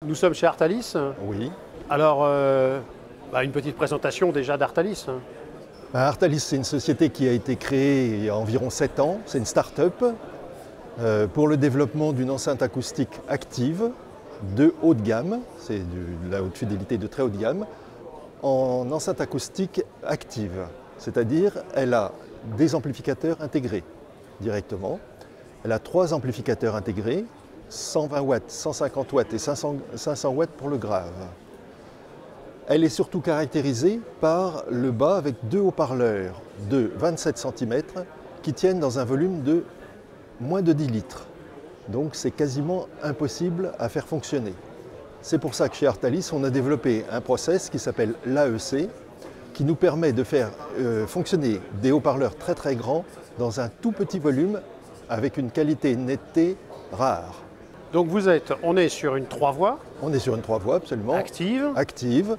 Nous sommes chez Artalis. Oui. Alors, une petite présentation déjà d'Artalis. Artalis, c'est une société qui a été créée il y a environ 7 ans. C'est une start-up pour le développement d'une enceinte acoustique active de haut de gamme. C'est de la haute fidélité de très haut de gamme en enceinte acoustique active. C'est-à-dire, elle a des amplificateurs intégrés directement. Elle a 3 amplificateurs intégrés, 120 watts, 150 watts et 500 watts pour le grave. Elle est surtout caractérisée par le bas avec 2 haut-parleurs de 27 cm qui tiennent dans un volume de moins de 10 litres. Donc c'est quasiment impossible à faire fonctionner. C'est pour ça que chez Artalis, on a développé un process qui s'appelle l'AEC, qui nous permet de faire fonctionner des haut-parleurs très très grands dans un tout petit volume avec une qualité netteté rare. Donc on est sur une 3 voies. On est sur une 3 voies, absolument. Active. Active.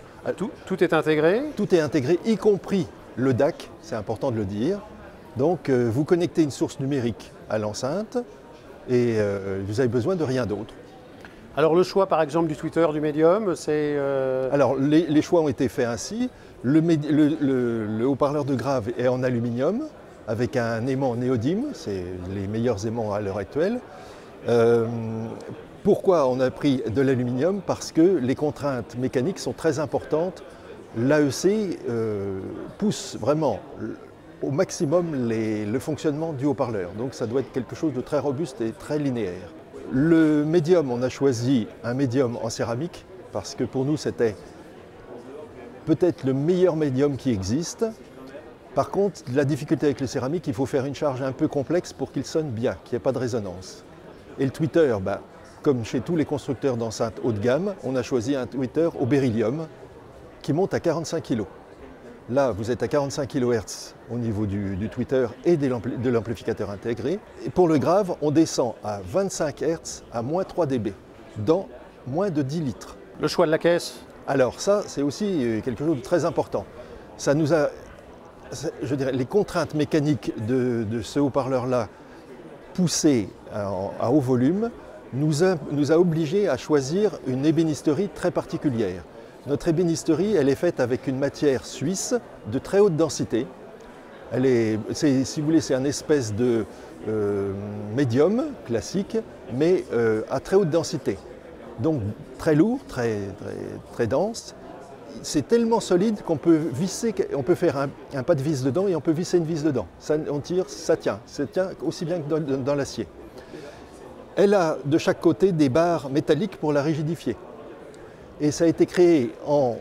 Tout est intégré. Tout est intégré, y compris le DAC, c'est important de le dire. Donc vous connectez une source numérique à l'enceinte et vous avez besoin de rien d'autre. Alors le choix par exemple du tweeter, du médium, c'est... Alors les choix ont été faits ainsi. Le haut-parleur de grave est en aluminium avec un aimant néodyme, c'est les meilleurs aimants à l'heure actuelle. Pourquoi on a pris de l'aluminium? Parce que les contraintes mécaniques sont très importantes. L'AEC pousse vraiment au maximum le fonctionnement du haut-parleur. Donc ça doit être quelque chose de très robuste et très linéaire. Le médium, on a choisi un médium en céramique parce que pour nous c'était peut-être le meilleur médium qui existe. Par contre, la difficulté avec le céramique, il faut faire une charge un peu complexe pour qu'il sonne bien, qu'il n'y ait pas de résonance. Et le tweeter, comme chez tous les constructeurs d'enceintes haut de gamme, on a choisi un tweeter au beryllium qui monte à 45 kg. Là, vous êtes à 45 kHz au niveau du tweeter et de l'amplificateur intégré. Et pour le grave, on descend à 25 Hz à moins 3 dB, dans moins de 10 litres. Le choix de la caisse? Alors ça, c'est aussi quelque chose de très important. Ça nous a, je dirais, les contraintes mécaniques de ce haut-parleur-là, poussé à haut volume, nous a obligés à choisir une ébénisterie très particulière. Notre ébénisterie, elle est faite avec une matière suisse de très haute densité. Si vous voulez, c'est un espèce de médium classique, mais à très haute densité. Donc très lourd, très dense. C'est tellement solide qu'on peut visser, on peut faire un pas de vis dedans et on peut visser une vis dedans. Ça, on tire, ça tient aussi bien que dans l'acier. Elle a de chaque côté des barres métalliques pour la rigidifier. Et ça a été créé en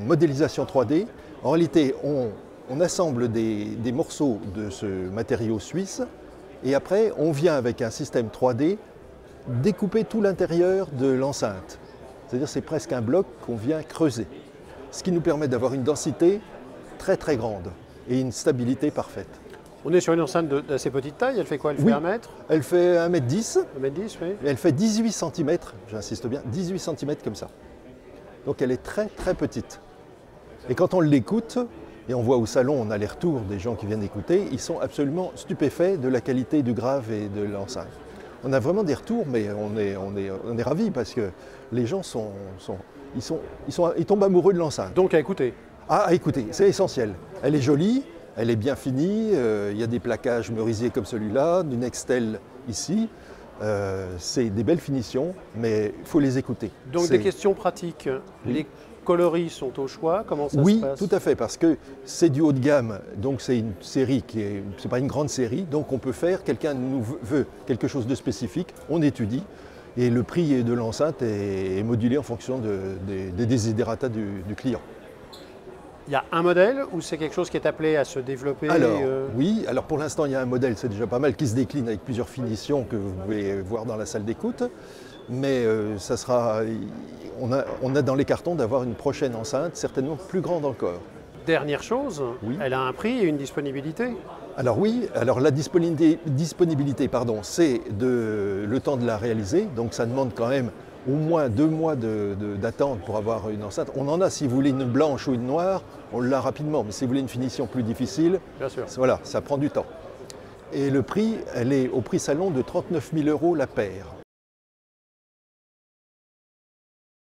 modélisation 3D. En réalité, on assemble des morceaux de ce matériau suisse et après, on vient avec un système 3D découper tout l'intérieur de l'enceinte. C'est-à-dire c'est presque un bloc qu'on vient creuser. Ce qui nous permet d'avoir une densité très très grande et une stabilité parfaite. On est sur une enceinte d'assez petite taille, elle fait quoi? Elle fait 1 mètre? Elle fait 1,10 m. 1,10 m, oui. Et elle fait 18 cm, j'insiste bien, 18 cm comme ça. Donc elle est très très petite. Et quand on l'écoute, et on voit au salon, on a les retours des gens qui viennent écouter, ils sont absolument stupéfaits de la qualité du grave et de l'enceinte. On a vraiment des retours, mais on est ravis parce que les gens ils tombent amoureux de l'enceinte. Donc à écouter. Ah, à écouter, c'est essentiel. Elle est jolie, elle est bien finie, il y a des plaquages merisiers comme celui-là, du Nextel ici. C'est des belles finitions, mais il faut les écouter. Donc des questions pratiques. Les coloris sont au choix, comment ça se passe? Oui, tout à fait, parce que c'est du haut de gamme, donc c'est une série c'est pas une grande série, donc on peut faire, quelqu'un nous veut quelque chose de spécifique, on étudie, et le prix de l'enceinte est modulé en fonction des desiderata du client. Il y a un modèle ou c'est quelque chose qui est appelé à se développer? Alors, oui, alors pour l'instant il y a un modèle, c'est déjà pas mal, qui se décline avec plusieurs finitions que vous pouvez voir dans la salle d'écoute. Mais ça sera, on a dans les cartons d'avoir une prochaine enceinte, certainement plus grande encore. Dernière chose, oui. Elle a un prix et une disponibilité? Alors oui, alors la disponibilité, c'est le temps de la réaliser, donc ça demande quand même au moins 2 mois d'attente pour avoir une enceinte. On en a, si vous voulez une blanche ou une noire, on l'a rapidement, mais si vous voulez une finition plus difficile, bien sûr. Voilà, ça prend du temps. Et le prix, elle est au prix salon de 39 000 € la paire.